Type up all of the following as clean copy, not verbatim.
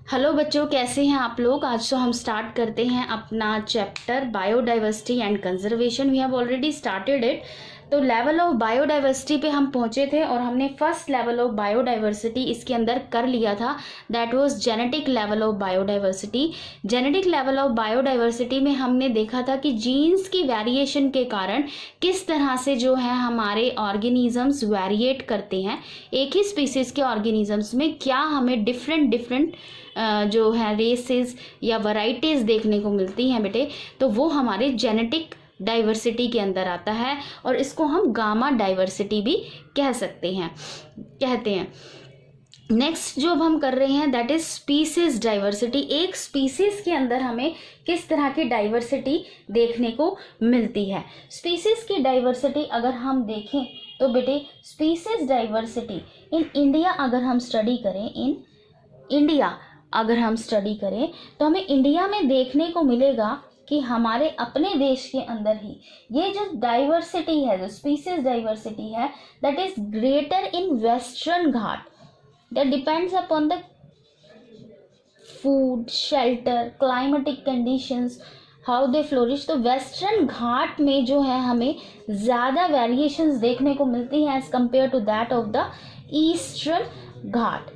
Hello बच्चों, कैसे हैं आप लोग। आज तो हम स्टार्ट करते हैं अपना chapter biodiversity and conservation. We have already started it. तो लेवल ऑफ बायोडाइवर्सिटी पे हम पहुंचे थे और हमने फर्स्ट लेवल ऑफ बायोडाइवर्सिटी इसके अंदर कर लिया था। That was genetic level of biodiversity. Genetic level of biodiversity में हमने देखा था कि जीन्स की वेरिएशन के कारण किस तरह से जो है हमारे ऑर्गेनिजम्स वेरिएट करते हैं। एक ही स्पीसीज के ऑर्गेनिजम्स में क्या हमें डिफरेंट जो है रेसेस या वैरायटीज देखने को मिलती हैं बेटे, तो वो हमारे जेनेटिक डाइवर्सिटी के अंदर आता है और इसको हम गामा डाइवर्सिटी भी कहते हैं। नेक्स्ट जो अब हम कर रहे हैं दैट इज स्पीसीज डाइवर्सिटी। एक स्पीसीज के अंदर हमें किस तरह की डाइवर्सिटी देखने को मिलती है। स्पीसीज की डाइवर्सिटी अगर हम देखें तो बेटे, स्पीसीज डाइवर्सिटी इन इंडिया अगर हम स्टडी करें तो हमें इंडिया में देखने को मिलेगा कि हमारे अपने देश के अंदर ही ये जो डाइवर्सिटी है, जो स्पीसीज डाइवर्सिटी है, that is greater in western Ghat. That depends upon the food, shelter, climatic conditions, how they flourish. तो वेस्टर्न घाट में जो है हमें ज़्यादा वेरिएशंस देखने को मिलती हैं as compare to that of the eastern Ghat.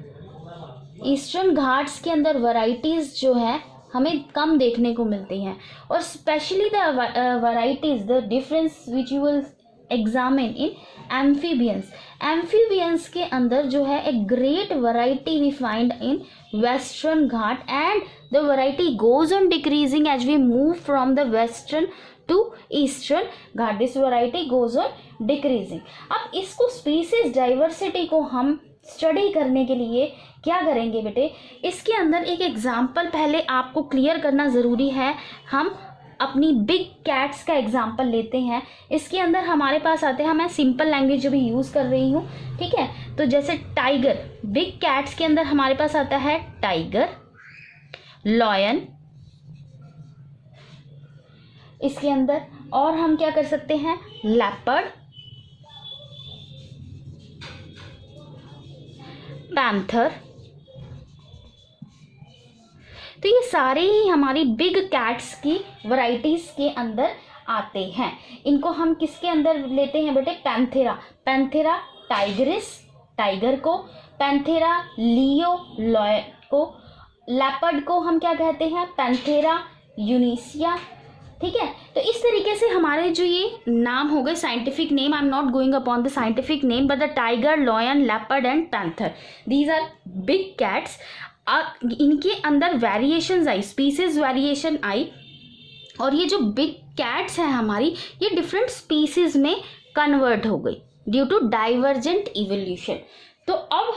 Eastern Ghats के अंदर वैरायटीज़ जो है हमें कम देखने को मिलती हैं, और specially the varieties, the difference which you will examine in amphibians. Amphibians के अंदर जो है एक great variety we find in western Ghat, and the variety goes on decreasing as we move from the western to eastern Ghat. This variety goes on decreasing. अब इसको species diversity को हम study करने के लिए क्या करेंगे बेटे, इसके अंदर एक एग्जाम्पल पहले आपको क्लियर करना ज़रूरी है। हम अपनी बिग कैट्स का एग्जाम्पल लेते हैं। इसके अंदर हमारे पास आते हैं, मैं सिंपल लैंग्वेज जो भी यूज़ कर रही हूँ, ठीक है। तो जैसे टाइगर, बिग कैट्स के अंदर हमारे पास आता है टाइगर, लॉयन। इसके अंदर और हम क्या कर सकते हैं, लेपर्ड, पैंथर। तो ये सारे ही हमारी बिग कैट्स की वैरायटीज के अंदर आते हैं। इनको हम किसके अंदर लेते हैं बेटे, पैंथेरा। पैंथेरा टाइगरिस, टाइगर को, पैंथेरा लियो, लॉयन को, लेपर्ड को हम क्या कहते हैं, पैंथेरा यूनिसिया, ठीक है। तो इस तरीके से हमारे जो ये नाम हो गए scientific name, I am not going upon the scientific name, but the tiger, lion, leopard and panther, these are big cats. इनके अंदर वेरिएशंस आई, स्पीसीज वेरिएशन आई, और ये जो बिग कैट्स हैं हमारी, ये डिफरेंट स्पीसीज में कन्वर्ट हो गई ड्यू टू डाइवर्जेंट इवोल्यूशन। तो अब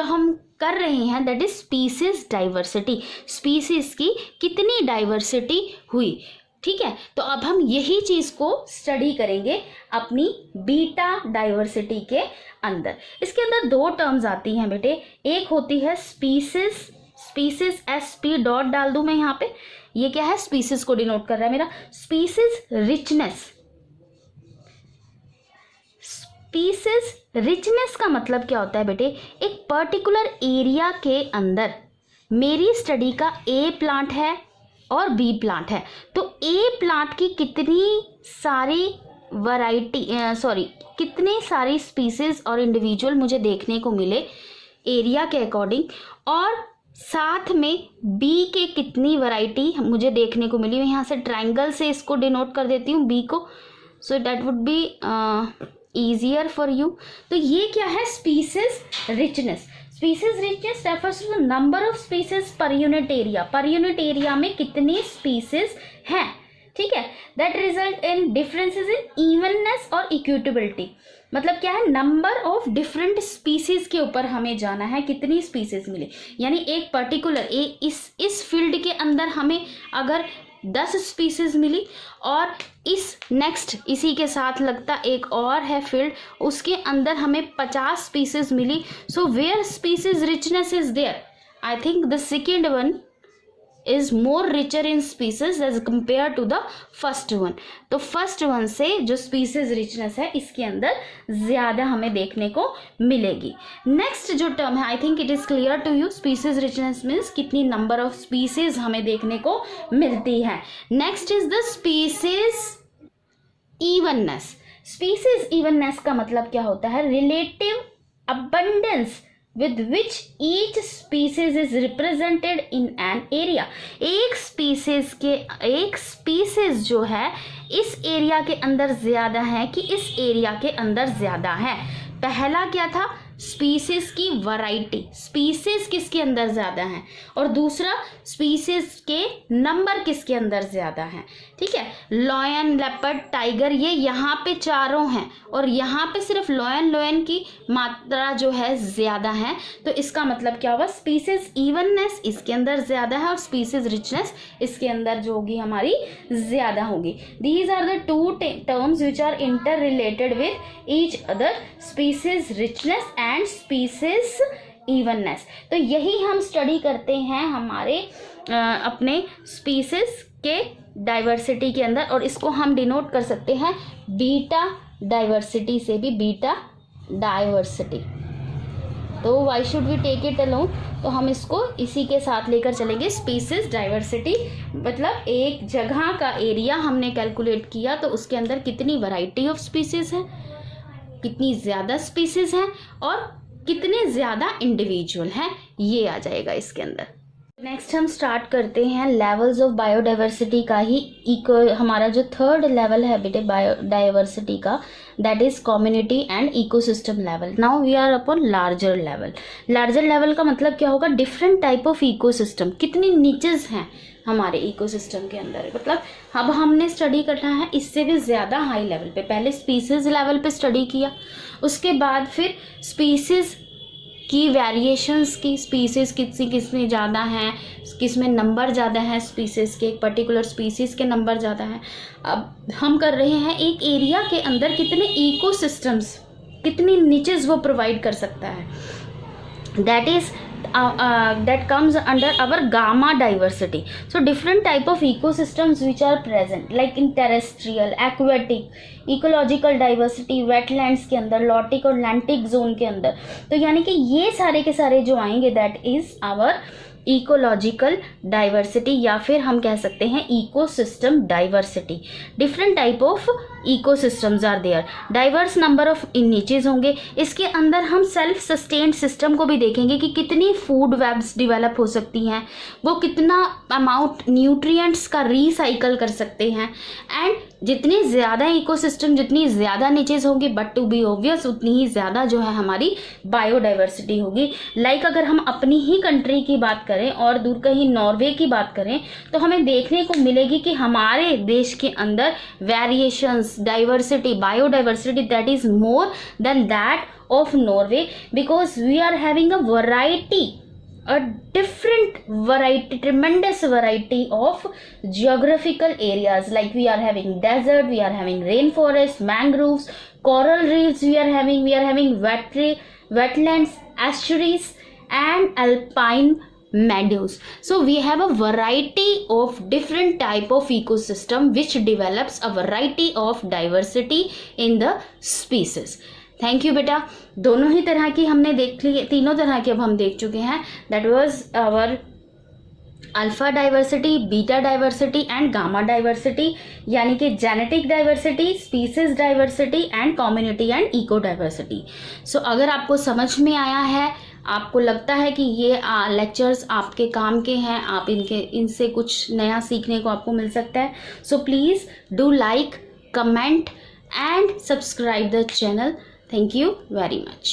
हम कर रहे हैं that is species diversity. Species की कितनी डाइवर्सिटी हुई, ठीक है। तो अब हम यही चीज़ को स्टडी करेंगे अपनी बीटा डाइवर्सिटी के अंदर। इसके अंदर दो टर्म्स आती हैं बेटे, एक होती है स्पीसीज SP डॉट डाल दूं मैं यहाँ पे, ये क्या है, स्पीसीज को डिनोट कर रहा है मेरा। स्पीसीज रिचनेस, स्पीसीज रिचनेस का मतलब क्या होता है बेटे, एक पर्टिकुलर एरिया के अंदर मेरी स्टडी का A प्लांट है और B प्लांट है, तो A प्लांट की कितनी सारी स्पीसीज और इंडिविजुअल मुझे देखने को मिले एरिया के अकॉर्डिंग, और साथ में B के कितनी वैरायटी मुझे देखने को मिली। मैं यहाँ से ट्रायंगल से इसको डिनोट कर देती हूँ B को, so that would be easier for you. तो ये क्या है, species richness. Species richness refers to the number of species per unit area. Per unit area में कितनी स्पीसीज हैं, ठीक है। That result in differences in evenness और इक्विटेबिलिटी। मतलब क्या है, नंबर ऑफ डिफरेंट स्पीसीज के ऊपर हमें जाना है, कितनी स्पीसीज मिले। यानी एक पर्टिकुलर इस फील्ड के अंदर हमें अगर 10 स्पीसीज मिली, और इस नेक्स्ट इसी के साथ लगता एक और है फील्ड, उसके अंदर हमें 50 स्पीसीज मिली। So where species richness is there, I think the second one is more richer in species as compared to the first one. तो फर्स्ट वन से जो स्पीसीज रिचनेस है इसके अंदर ज़्यादा हमें देखने को मिलेगी. नेक्स्ट जो टर्म है, I think it is clear to you. Species richness means कितनी नंबर ऑफ स्पीसीज हमें देखने को मिलती है. Next is the species evenness. Species evenness का मतलब क्या होता है? Relative abundance with which each species is represented in an area. एक species जो है इस एरिया के अंदर ज़्यादा है कि इस एरिया के अंदर ज़्यादा है. पहला क्या था? स्पीसीज की वैरायटी, स्पीसीज किसके अंदर ज़्यादा है, और दूसरा स्पीसीज के नंबर किसके अंदर ज़्यादा है. ठीक है, लॉयन, लेपर्ड, टाइगर, ये यहाँ पे चारों हैं और यहाँ पे सिर्फ लॉयन की मात्रा जो है ज़्यादा है. तो इसका मतलब क्या हुआ? स्पीसीज इवननेस इसके अंदर ज़्यादा है और स्पीसीज रिचनेस इसके अंदर जो होगी हमारी ज़्यादा होगी. These are the two terms which are inter related with each other, species richness and species evenness. तो यही हम स्टडी करते हैं हमारे अपने स्पीसीज के डाइवर्सिटी के अंदर, और इसको हम डिनोट कर सकते हैं बीटा डाइवर्सिटी से भी, बीटा डाइवर्सिटी. तो why should we take it alone? तो हम इसको इसी के साथ लेकर चलेंगे. स्पीसीज डाइवर्सिटी मतलब एक जगह का एरिया हमने कैलकुलेट किया तो उसके अंदर कितनी वैरायटी ऑफ स्पीसीज है, कितनी ज़्यादा स्पीसीज हैं और कितने ज़्यादा इंडिविजुअल हैं, ये आ जाएगा इसके अंदर. नेक्स्ट हम स्टार्ट करते हैं लेवल्स ऑफ बायोडाइवर्सिटी का ही. हमारा जो थर्ड लेवल है बेटे बायोडाइवर्सिटी का, that is community and ecosystem level. Now we are upon larger level. Larger level का मतलब क्या होगा? डिफरेंट टाइप ऑफ इकोसिस्टम, कितनी नीचेस हैं हमारे इकोसिस्टम के अंदर. मतलब अब हमने स्टडी करना है इससे भी ज़्यादा हाई लेवल पे. पहले स्पीसीज लेवल पे स्टडी किया, उसके बाद फिर स्पीसीज की वेरिएशंस की, स्पीसीज किसमें ज़्यादा हैं, किसमें नंबर ज़्यादा है स्पीसीज के, एक पर्टिकुलर स्पीसीज के नंबर ज़्यादा हैं. अब हम कर रहे हैं एक एरिया के अंदर कितने इकोसिस्टम्स, कितनी नीचेस वो प्रोवाइड कर सकता है. that comes under our gamma diversity. So different type of ecosystems which are present like in terrestrial, aquatic, ecological diversity, wetlands के अंदर, लॉटिक और लैंटिक जोन के अंदर. तो यानी कि ये सारे के सारे जो आएंगे that is our ecological diversity, या फिर हम कह सकते हैं ecosystem diversity. Different type of ecosystems are there, diverse number of niches होंगे. इसके अंदर हम सेल्फ सस्टेन्ड सिस्टम को भी देखेंगे कि कितनी फूड वेब्स डिवेलप हो सकती हैं, वो कितना अमाउंट न्यूट्रिएंट्स का रिसाइकल कर सकते हैं. एंड जितनी ज़्यादा इकोसिस्टम, जितनी ज़्यादा नीचेज होंगी, बट टू बी ऑब्वियस उतनी ही ज़्यादा जो है हमारी बायोडाइवर्सिटी होगी. लाइक अगर हम अपनी ही कंट्री की बात करें और दूर कहीं नॉर्वे की बात करें तो हमें देखने को मिलेगी कि हमारे देश के अंदर variations, diversity, biodiversity that is more than that of Norway, because we are having a variety, a different variety, tremendous variety of geographical areas. Like we are having desert, we are having rainforest, mangroves, coral reefs, we are having wetlands, estuaries and alpine meadows. So we have a variety of different type of ecosystem which develops a variety of diversity in the species. Thank you बेटा. दोनों ही तरह की हमने देख ली, तीनों तरह की अब हम देख चुके हैं. That was our alpha diversity, beta diversity and gamma diversity, यानी कि genetic diversity, species diversity and community and eco diversity. So अगर आपको समझ में आया है, आपको लगता है कि ये लेक्चर्स आपके काम के हैं, आप इनसे कुछ नया सीखने को आपको मिल सकता है, so please do like, comment and subscribe the channel. Thank you very much.